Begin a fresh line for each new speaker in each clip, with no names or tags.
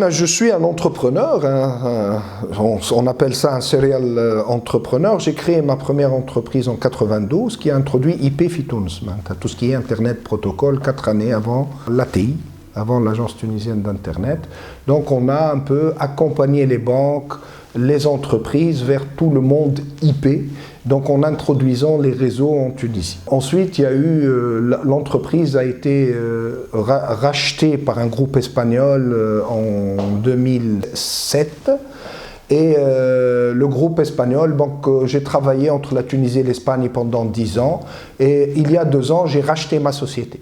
Je suis un entrepreneur, on appelle ça un serial entrepreneur. J'ai créé ma première entreprise en 92 qui a introduit IP Fitouns, tout ce qui est Internet Protocol, 4 années avant l'ATI, avant l'Agence tunisienne d'Internet. Donc on a un peu accompagné les banques, les entreprises vers tout le monde IP, donc en introduisant les réseaux en Tunisie. Ensuite, il y a eu, l'entreprise a été rachetée par un groupe espagnol en 2007. Et le groupe espagnol, donc j'ai travaillé entre la Tunisie et l'Espagne pendant 10 ans. Et il y a 2 ans, j'ai racheté ma société.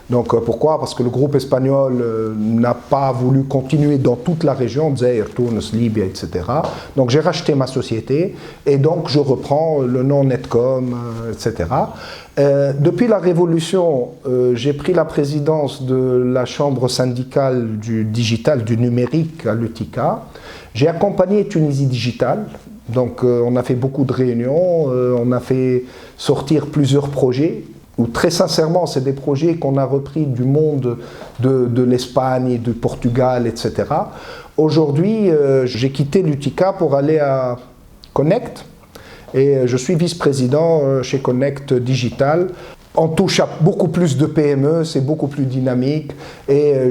Donc pourquoi? Parce que le groupe espagnol n'a pas voulu continuer dans toute la région, Zaïre, Tunis, Libye, etc. Donc j'ai racheté ma société et donc je reprends le nom Netcom, etc. Depuis la Révolution, j'ai pris la présidence de la chambre syndicale du digital, du numérique à l'UTICA. J'ai accompagné Tunisie Digital. Donc on a fait beaucoup de réunions, on a fait sortir plusieurs projets. Où très sincèrement, c'est des projets qu'on a repris du monde de l'Espagne, du Portugal, etc. Aujourd'hui, j'ai quitté l'UTICA pour aller à Connect et je suis vice-président chez Connect Digital. On touche à beaucoup plus de PME, c'est beaucoup plus dynamique et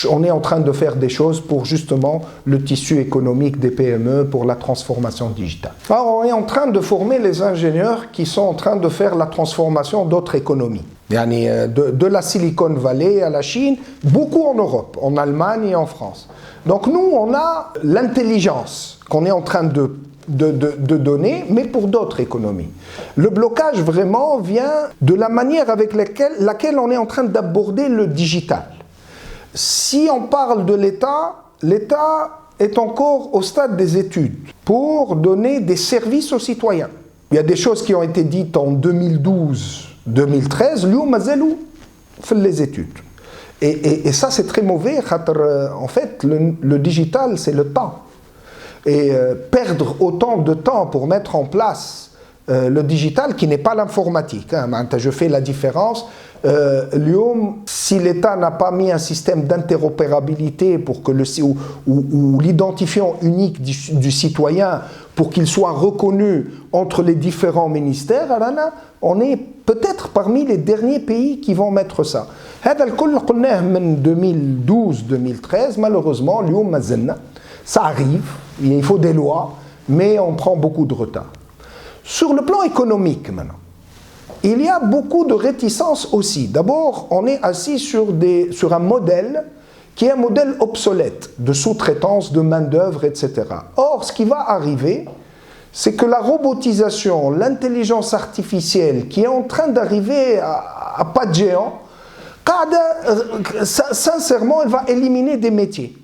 on est en train de faire des choses pour justement le tissu économique des PME, pour la transformation digitale. Alors on est en train de former les ingénieurs qui sont en train de faire la transformation d'autres économies. De la Silicon Valley à la Chine, beaucoup en Europe, en Allemagne et en France. Donc nous, on a l'intelligence qu'on est en train de donner, mais pour d'autres économies. Le blocage vraiment vient de la manière avec laquelle on est en train d'aborder le digital. Si on parle de l'État, l'État est encore au stade des études pour donner des services aux citoyens. Il y a des choses qui ont été dites en 2012-2013, l'youm mazalou fait les études. Et ça c'est très mauvais, en fait le digital c'est le temps. Et perdre autant de temps pour mettre en place le digital qui n'est pas l'informatique. Je fais la différence. Si l'État n'a pas mis un système d'interopérabilité pour que ou l'identifiant unique du citoyen pour qu'il soit reconnu entre les différents ministères, on est peut-être parmi les derniers pays qui vont mettre ça. En 2012-2013, malheureusement, ça arrive, il faut des lois, mais on prend beaucoup de retard. Sur le plan économique maintenant, il y a beaucoup de réticences aussi. D'abord, on est assis sur un modèle qui est un modèle obsolète de sous-traitance, de main-d'œuvre, etc. Or, ce qui va arriver, c'est que la robotisation, l'intelligence artificielle qui est en train d'arriver à pas de géant, sincèrement, elle va éliminer des métiers.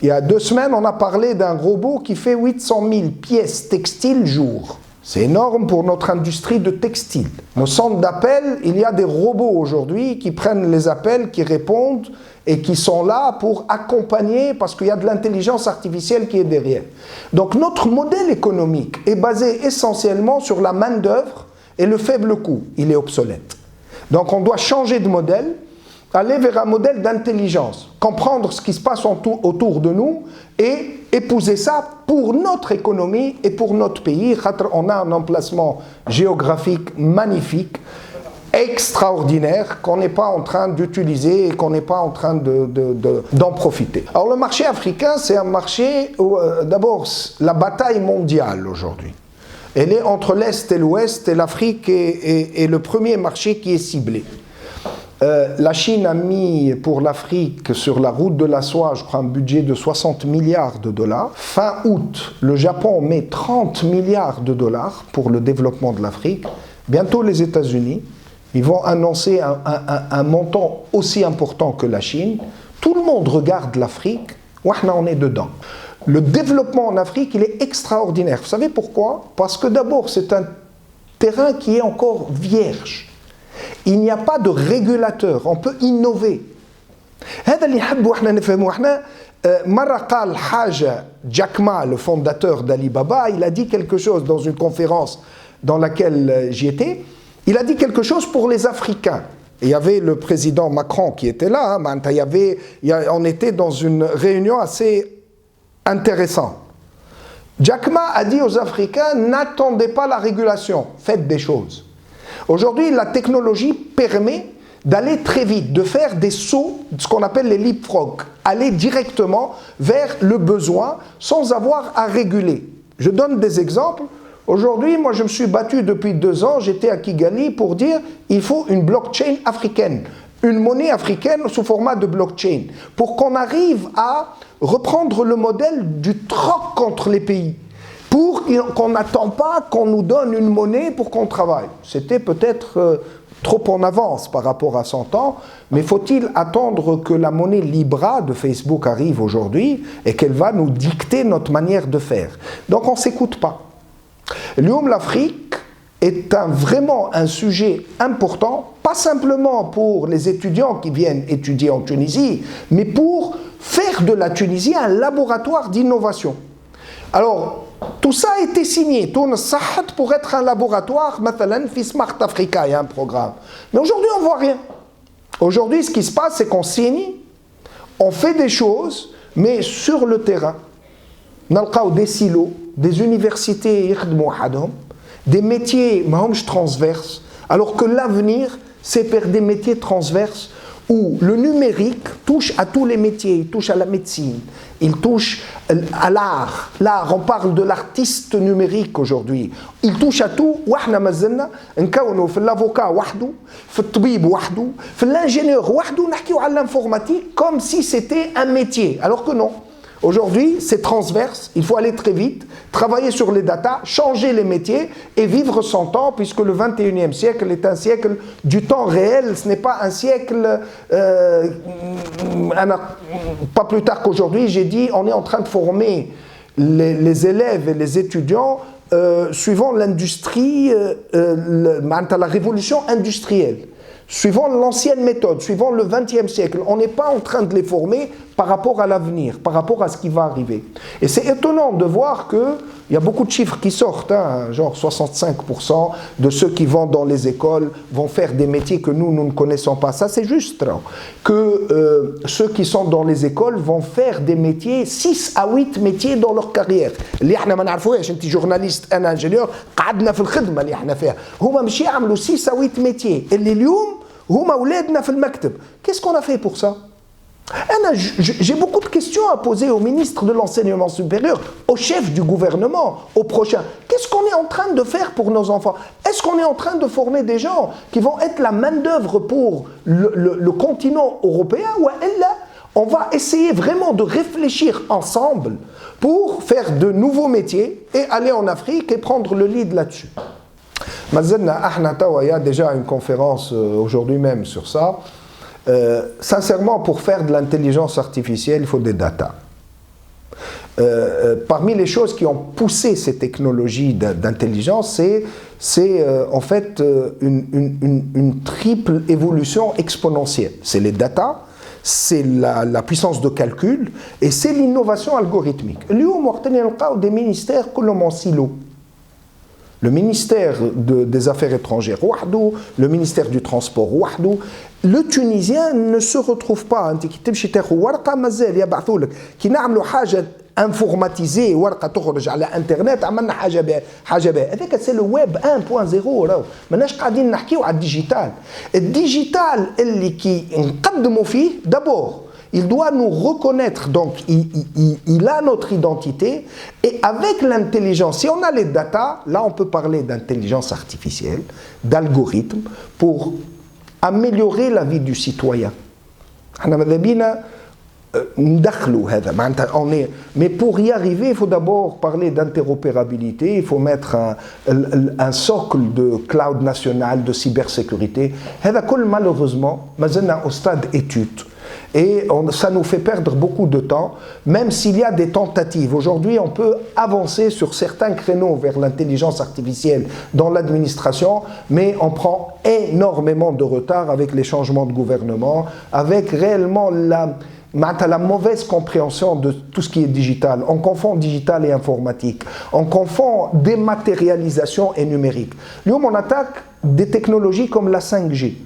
Il y a 2 semaines, on a parlé d'un robot qui fait 800 000 pièces textiles jour. C'est énorme pour notre industrie de textile. Nos centres d'appel, il y a des robots aujourd'hui qui prennent les appels, qui répondent et qui sont là pour accompagner parce qu'il y a de l'intelligence artificielle qui est derrière. Donc notre modèle économique est basé essentiellement sur la main-d'œuvre et le faible coût. Il est obsolète. Donc on doit changer de modèle, aller vers un modèle d'intelligence, comprendre ce qui se passe autour de nous et épouser ça pour notre économie et pour notre pays. On a un emplacement géographique magnifique, extraordinaire, qu'on n'est pas en train d'utiliser et qu'on n'est pas en train d'en profiter. Alors le marché africain, c'est un marché où, d'abord, la bataille mondiale aujourd'hui. Elle est entre l'Est et l'Ouest et l'Afrique est le premier marché qui est ciblé. La Chine a mis pour l'Afrique sur la route de la soie, je crois, un budget de 60 milliards de dollars. Fin août, le Japon met 30 milliards de dollars pour le développement de l'Afrique. Bientôt les États-Unis, ils vont annoncer un montant aussi important que la Chine. Tout le monde regarde l'Afrique, on est dedans. Le développement en Afrique, il est extraordinaire. Vous savez pourquoi? Parce que d'abord, c'est un terrain qui est encore vierge. Il n'y a pas de régulateur, on peut innover. Jack Ma, le fondateur d'Alibaba, il a dit quelque chose dans une conférence dans laquelle j'y étais. Il a dit quelque chose pour les Africains. il y avait le président Macron qui était là, hein, on était dans une réunion assez intéressante. Jack Ma a dit aux Africains, n'attendez pas la régulation, faites des choses. Aujourd'hui, la technologie permet d'aller très vite, de faire des sauts, ce qu'on appelle les leapfrogs, aller directement vers le besoin sans avoir à réguler. Je donne des exemples. Aujourd'hui, moi je me suis battu depuis 2 ans, j'étais à Kigali pour dire il faut une blockchain africaine, une monnaie africaine sous format de blockchain, pour qu'on arrive à reprendre le modèle du troc entre les pays, pour qu'on n'attend pas qu'on nous donne une monnaie pour qu'on travaille. C'était peut-être trop en avance par rapport à 100 ans, mais faut-il attendre que la monnaie Libra de Facebook arrive aujourd'hui et qu'elle va nous dicter notre manière de faire? Donc on ne s'écoute pas. L'Afrique est vraiment un sujet important, pas simplement pour les étudiants qui viennent étudier en Tunisie, mais pour faire de la Tunisie un laboratoire d'innovation. Alors, tout ça a été signé. Tunis Sahat pour être un laboratoire, مثلا, في Smart Africa, il y a un programme. Mais aujourd'hui, on ne voit rien. Aujourd'hui, ce qui se passe, c'est qu'on signe, on fait des choses, mais sur le terrain, نلقاو des silos, des universités يخدموا وحدهم, des métiers transverses, alors que l'avenir, c'est faire des métiers transverses où le numérique touche à tous les métiers, il touche à la médecine, il touche à l'art. L'art, on parle de l'artiste numérique aujourd'hui. Il touche à tout. وإحنا ما زلنا نكونوا في l'avocat وحده, في الطبيب وحده, في l'ingénieur وحده, نحكيو على l'informatique comme si c'était un métier, alors que non. Aujourd'hui, c'est transverse, il faut aller très vite, travailler sur les datas, changer les métiers et vivre son temps, puisque le 21e siècle est un siècle du temps réel, ce n'est pas un siècle... pas plus tard qu'aujourd'hui, j'ai dit, on est en train de former les élèves et les étudiants suivant l'industrie, la révolution industrielle. Suivant l'ancienne méthode, suivant le 20e siècle, on n'est pas en train de les former par rapport à l'avenir, par rapport à ce qui va arriver. Et c'est étonnant de voir qu'il y a beaucoup de chiffres qui sortent, hein, genre 65% de ceux qui vont dans les écoles vont faire des métiers que nous ne connaissons pas. Ça, c'est juste. Hein, que ceux qui sont dans les écoles vont faire des métiers, 6 à 8 métiers dans leur carrière. اللي احنا ما نعرفوهاش انت جورناليست انا انجينيور قعدنا في الخدمه اللي احنا فيها هما مش يعملوا 6 à 8 métiers اللي اليوم هما اولادنا في المكتب. Qu'est-ce qu'on a fait pour ça? J'ai beaucoup de questions à poser au ministre de l'enseignement supérieur, au chef du gouvernement, au prochain. Qu'est-ce qu'on est en train de faire pour nos enfants? Est-ce qu'on est en train de former des gens qui vont être la main-d'œuvre pour le continent européen, ou là, on va essayer vraiment de réfléchir ensemble pour faire de nouveaux métiers et aller en Afrique et prendre le lead là-dessus. Il y a déjà une conférence aujourd'hui même sur ça. Sincèrement, pour faire de l'intelligence artificielle, il faut des data. Parmi les choses qui ont poussé ces technologies d'intelligence, c'est en fait une triple évolution exponentielle. C'est les data, c'est la puissance de calcul et c'est l'innovation algorithmique. Des ministères que l'on en silo. Le ministère des Affaires étrangères, le ministère du Transport, le Tunisien ne se retrouve pas. informatisé ورقه تخرج على انترنت عملنا حاجه بها هذاك سي لو ويب 1.0 راهو ماناش قاعدين نحكيو على الديجيتال اللي كي نقدموا فيه دابور il doit nous reconnaître, donc il a notre identité, et avec l'intelligence, si on a les data, là on peut parler d'intelligence artificielle, d'algorithme, pour améliorer la vie du citoyen. Mais pour y arriver, il faut d'abord parler d'interopérabilité, il faut mettre un socle de cloud national, de cybersécurité. Malheureusement, au stade étude. Et ça nous fait perdre beaucoup de temps, même s'il y a des tentatives. Aujourd'hui, on peut avancer sur certains créneaux vers l'intelligence artificielle dans l'administration, mais on prend énormément de retard avec les changements de gouvernement, avec réellement la mauvaise compréhension de tout ce qui est digital. On confond digital et informatique. On confond dématérialisation et numérique. Nous, on attaque des technologies comme la 5G.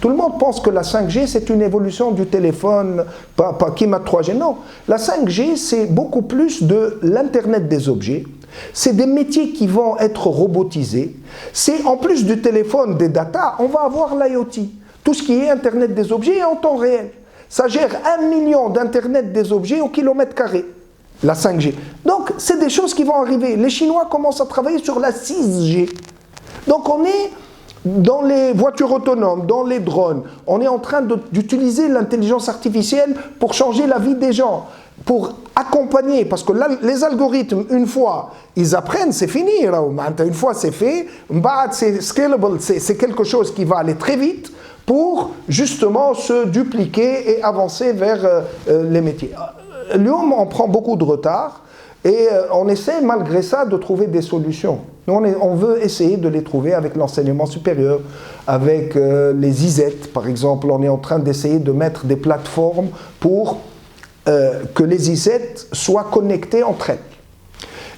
Tout le monde pense que la 5G, c'est une évolution du téléphone, pas qui m'a 3G. Non, la 5G, c'est beaucoup plus de l'Internet des objets. C'est des métiers qui vont être robotisés. C'est en plus du téléphone, des data, on va avoir l'IoT. Tout ce qui est Internet des objets est en temps réel. Ça gère 1 million d'Internet des objets au kilomètre carré, la 5G. Donc, c'est des choses qui vont arriver. Les Chinois commencent à travailler sur la 6G. Donc, on est dans les voitures autonomes, dans les drones. On est en train d'utiliser l'intelligence artificielle pour changer la vie des gens, pour accompagner, parce que là, les algorithmes, une fois ils apprennent, c'est fini. Une fois c'est fait, c'est scalable, c'est quelque chose qui va aller très vite pour justement se dupliquer et avancer vers les métiers. Lyon, on prend beaucoup de retard et on essaie malgré ça de trouver des solutions. Nous, on veut essayer de les trouver avec l'enseignement supérieur, avec les IZ par exemple. On est en train d'essayer de mettre des plateformes pour que les IZ soient connectées entre elles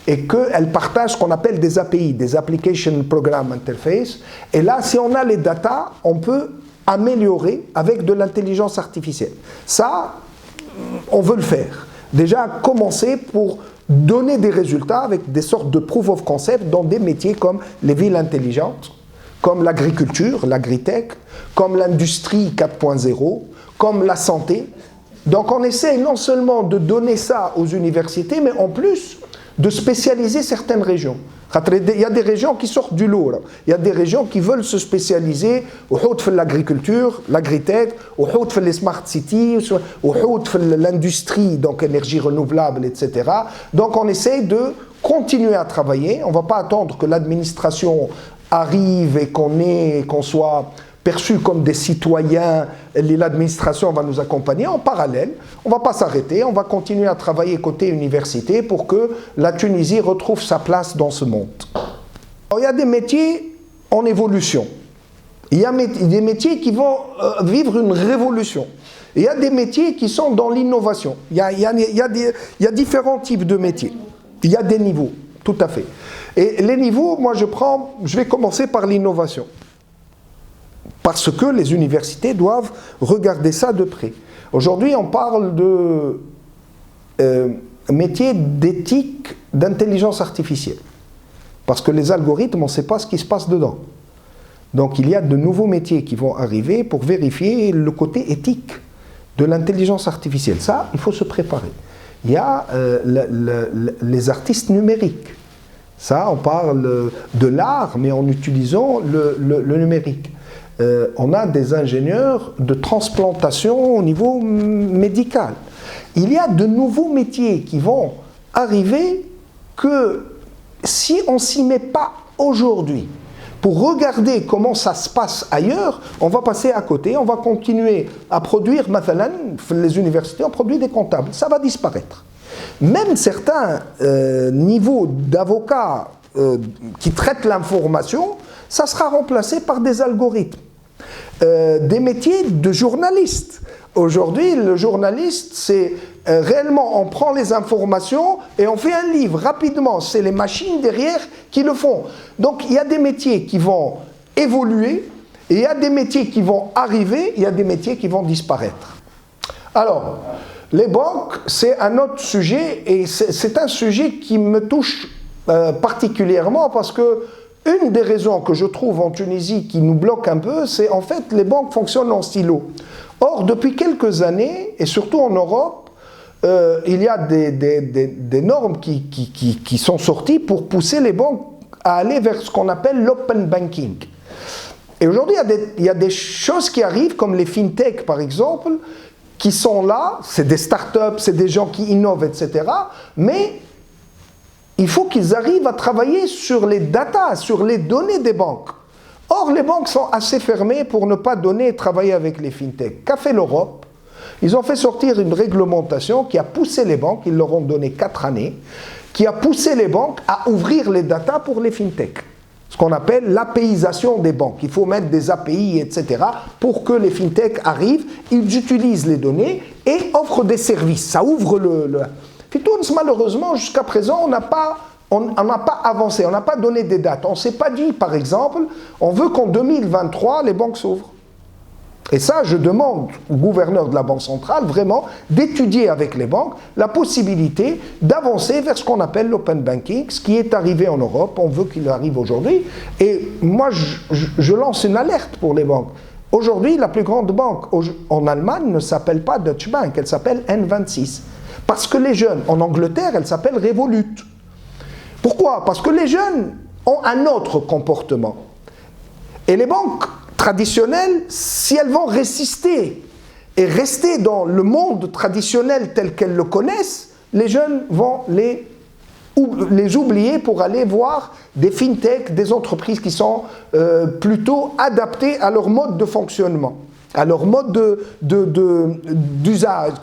et qu'elles partagent ce qu'on appelle des API, des Application Program Interface. Et là, si on a les datas, on peut améliorer avec de l'intelligence artificielle. Ça, on veut le faire. Déjà, commencer pour donner des résultats avec des sortes de proof of concept dans des métiers comme les villes intelligentes, comme l'agriculture, l'agritech, comme l'industrie 4.0, comme la santé. Donc on essaie non seulement de donner ça aux universités, mais en plus de spécialiser certaines régions. Il y a des régions qui sortent du lot. Là. Il y a des régions qui veulent se spécialiser au l'agriculture, l'agritech, au les smart cities, au l'industrie, donc énergie renouvelable, etc. Donc on essaie de continuer à travailler. On ne va pas attendre que l'administration arrive et qu'on soit perçus comme des citoyens, l'administration va nous accompagner en parallèle. On ne va pas s'arrêter, on va continuer à travailler côté université pour que la Tunisie retrouve sa place dans ce monde. Alors, il y a des métiers en évolution. Il y a des métiers qui vont vivre une révolution. Il y a des métiers qui sont dans l'innovation. Il y a différents types de métiers. Il y a des niveaux, tout à fait. Et les niveaux, moi je vais commencer par l'innovation. Parce que les universités doivent regarder ça de près. Aujourd'hui, on parle de métiers d'éthique d'intelligence artificielle. Parce que les algorithmes, on ne sait pas ce qui se passe dedans. Donc il y a de nouveaux métiers qui vont arriver pour vérifier le côté éthique de l'intelligence artificielle. Ça, il faut se préparer. Il y a les artistes numériques. Ça, on parle de l'art, mais en utilisant le numérique. On a des ingénieurs de transplantation au niveau médical. Il y a de nouveaux métiers qui vont arriver que si on ne s'y met pas aujourd'hui, pour regarder comment ça se passe ailleurs, on va passer à côté, on va continuer à produire, mathalan, les universités, on produit des comptables, ça va disparaître. Même certains niveaux d'avocats qui traitent l'information, ça sera remplacé par des algorithmes. Des métiers de journalistes. Aujourd'hui, le journaliste, c'est réellement, on prend les informations et on fait un livre rapidement. C'est les machines derrière qui le font. Donc, il y a des métiers qui vont évoluer, et il y a des métiers qui vont arriver, il y a des métiers qui vont disparaître. Alors, les banques, c'est un autre sujet, et c'est un sujet qui me touche particulièrement parce que une des raisons que je trouve en Tunisie qui nous bloque un peu, c'est en fait les banques fonctionnent en silo. Or, depuis quelques années, et surtout en Europe, il y a des normes qui sont sorties pour pousser les banques à aller vers ce qu'on appelle l'open banking. Et aujourd'hui, il y a des choses qui arrivent, comme les fintech par exemple, qui sont là, c'est des startups, c'est des gens qui innovent, etc. Mais il faut qu'ils arrivent à travailler sur les datas, sur les données des banques. Or, les banques sont assez fermées pour ne pas donner et travailler avec les fintech. Qu'a fait l'Europe? Ils ont fait sortir une réglementation qui a poussé les banques, ils leur ont donné 4 années, qui a poussé les banques à ouvrir les datas pour les fintech. Ce qu'on appelle l'APIisation des banques. Il faut mettre des API, etc. pour que les fintech arrivent, ils utilisent les données et offrent des services. Ça ouvre Fitouns, malheureusement, jusqu'à présent, on n'a pas avancé, on n'a pas donné des dates. On ne s'est pas dit, par exemple, on veut qu'en 2023, les banques s'ouvrent. Et ça, je demande au gouverneur de la Banque centrale vraiment d'étudier avec les banques la possibilité d'avancer vers ce qu'on appelle l'open banking, ce qui est arrivé en Europe, on veut qu'il arrive aujourd'hui. Et moi, je lance une alerte pour les banques. Aujourd'hui, la plus grande banque en Allemagne ne s'appelle pas Deutsche Bank, elle s'appelle N26. Parce que les jeunes, en Angleterre, elle s'appelle Revolut. Pourquoi? Parce que les jeunes ont un autre comportement. Et les banques traditionnelles, si elles vont résister et rester dans le monde traditionnel tel qu'elles le connaissent, les jeunes vont les oublier pour aller voir des fintechs, des entreprises qui sont plutôt adaptées à leur mode de fonctionnement, à leur mode d'usage,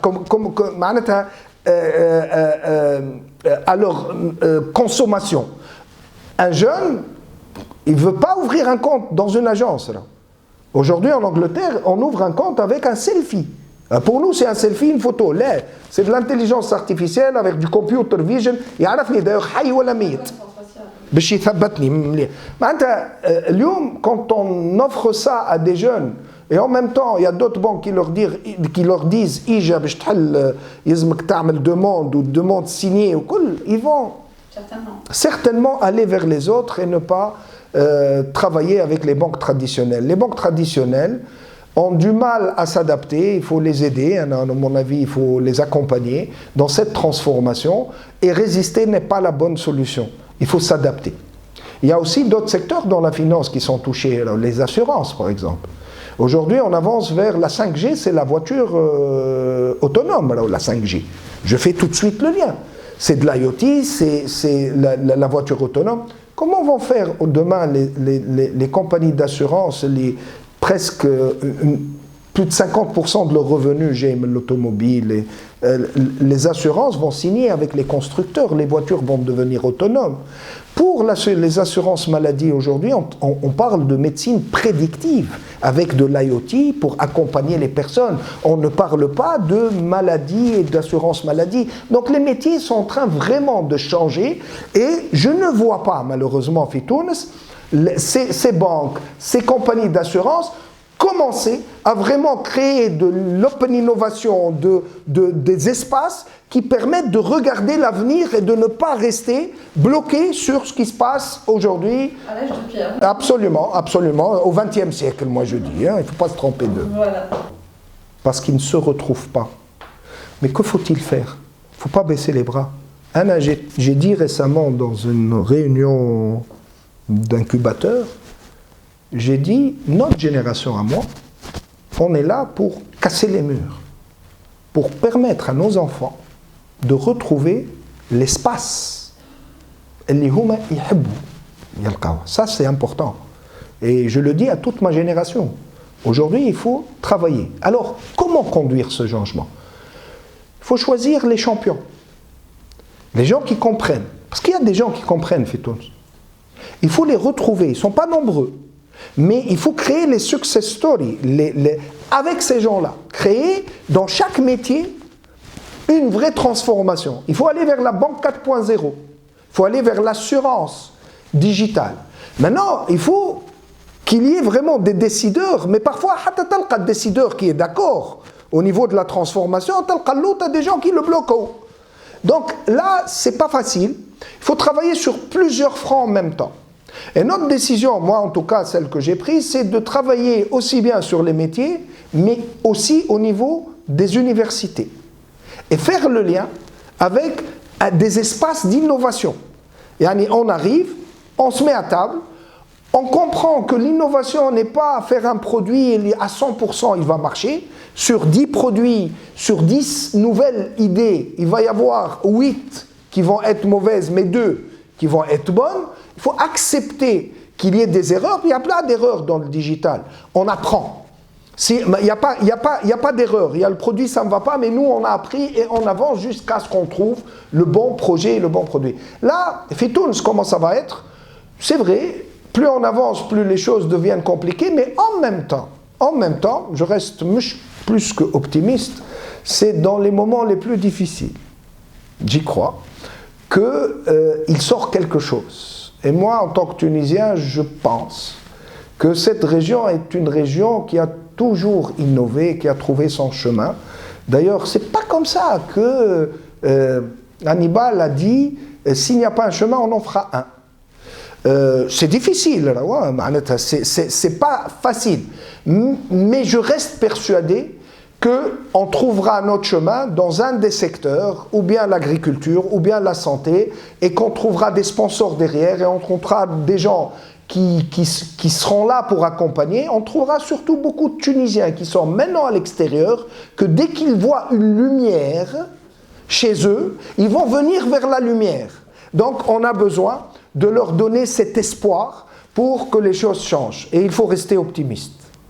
à leur consommation. Un jeune, il ne veut pas ouvrir un compte dans une agence, là. Aujourd'hui, en Angleterre, on ouvre un compte avec un selfie. Pour nous, c'est un selfie, une photo. Là, c'est de l'intelligence artificielle avec du computer vision. يعرفني d'ailleurs حي ولا ميت باش يثبتني مليح. معناتها اليوم quand on offre ça à des jeunes et en même temps, il y a d'autres banques qui leur disent إجا باش تحل يلزمك تعمل demande ou demande signée وكل, ils vont certainement aller vers les autres et ne pas travailler avec les banques traditionnelles. Les banques traditionnelles ont du mal à s'adapter, il faut les aider, à mon avis, il faut les accompagner dans cette transformation, et résister n'est pas la bonne solution. Il faut s'adapter. Il y a aussi d'autres secteurs dans la finance qui sont touchés, les assurances par exemple. Aujourd'hui, on avance vers la 5G, c'est la voiture autonome, la 5G. Je fais tout de suite le lien. C'est de l'IoT, c'est la voiture autonome. Comment vont faire demain les compagnies d'assurance, presque plus de 50% de leurs revenus, j'aime l'automobile, les assurances vont signer avec les constructeurs, les voitures vont devenir autonomes. Pour les assurances maladie aujourd'hui, on parle de médecine prédictive avec de l'IoT pour accompagner les personnes. On ne parle pas de maladie et d'assurance maladie. Donc les métiers sont en train vraiment de changer et je ne vois pas malheureusement Fitounes, ces banques, ces compagnies d'assurance commencer à vraiment créer de l'open innovation, des espaces qui permettent de regarder l'avenir et de ne pas rester bloqué sur ce qui se passe aujourd'hui.
À l'âge de pierre.
Absolument, absolument. Au XXe siècle, moi je dis. Hein, il ne faut pas se tromper d'eux.
Voilà.
Parce qu'ils ne se retrouvent pas. Mais que faut-il faire? Il ne faut pas baisser les bras. Anna, j'ai dit récemment dans une réunion d'incubateur, j'ai dit, notre génération à moi, on est là pour casser les murs, pour permettre à nos enfants de retrouver l'espace. Ça, c'est important. Et je le dis à toute ma génération. Aujourd'hui, il faut travailler. Alors, comment conduire ce changement? Il faut choisir les champions. Les gens qui comprennent. Parce qu'il y a des gens qui comprennent, Fitounes. Il faut les retrouver. Ils ne sont pas nombreux. Mais il faut créer les success stories avec ces gens-là. Créer dans chaque métier une vraie transformation. Il faut aller vers la banque 4.0. Il faut aller vers l'assurance digitale. Maintenant, il faut qu'il y ait vraiment des décideurs, mais parfois, il y a un décideur qui est d'accord au niveau de la transformation, il y a des gens qui le bloquent. Donc là, ce n'est pas facile. Il faut travailler sur plusieurs fronts en même temps. Et notre décision, moi en tout cas celle que j'ai prise, c'est de travailler aussi bien sur les métiers, mais aussi au niveau des universités. Et faire le lien avec des espaces d'innovation. On arrive, on se met à table, on comprend que l'innovation n'est pas faire un produit et à 100% il va marcher. Sur 10 produits, sur 10 nouvelles idées, il va y avoir 8 qui vont être mauvaises, mais 2 qui vont être bonnes. Il faut accepter qu'il y ait des erreurs. Il y a plein d'erreurs dans le digital. On apprend. Il n'y a pas d'erreur. Il y a le produit, ça ne va pas, mais nous, on a appris et on avance jusqu'à ce qu'on trouve le bon projet et le bon produit. Là, Fitounes, comment ça va être? C'est vrai, plus on avance, plus les choses deviennent compliquées, mais en même temps, je reste plus que optimiste, c'est dans les moments les plus difficiles, j'y crois, qu'il sort quelque chose. Et moi, en tant que Tunisien, je pense que cette région est une région qui a toujours innové, qui a trouvé son chemin. D'ailleurs, c'est pas comme ça que Hannibal a dit s'il n'y a pas un chemin, on en fera un. C'est difficile, c'est pas facile. Mais je reste persuadé qu'on trouvera notre chemin dans un des secteurs, ou bien l'agriculture, ou bien la santé, et qu'on trouvera des sponsors derrière, et on trouvera des gens qui seront là pour accompagner. On trouvera surtout beaucoup de Tunisiens qui sont maintenant à l'extérieur, que dès qu'ils voient une lumière chez eux, ils vont venir vers la lumière. Donc on a besoin de leur donner cet espoir pour que les choses changent. Et il faut rester optimiste.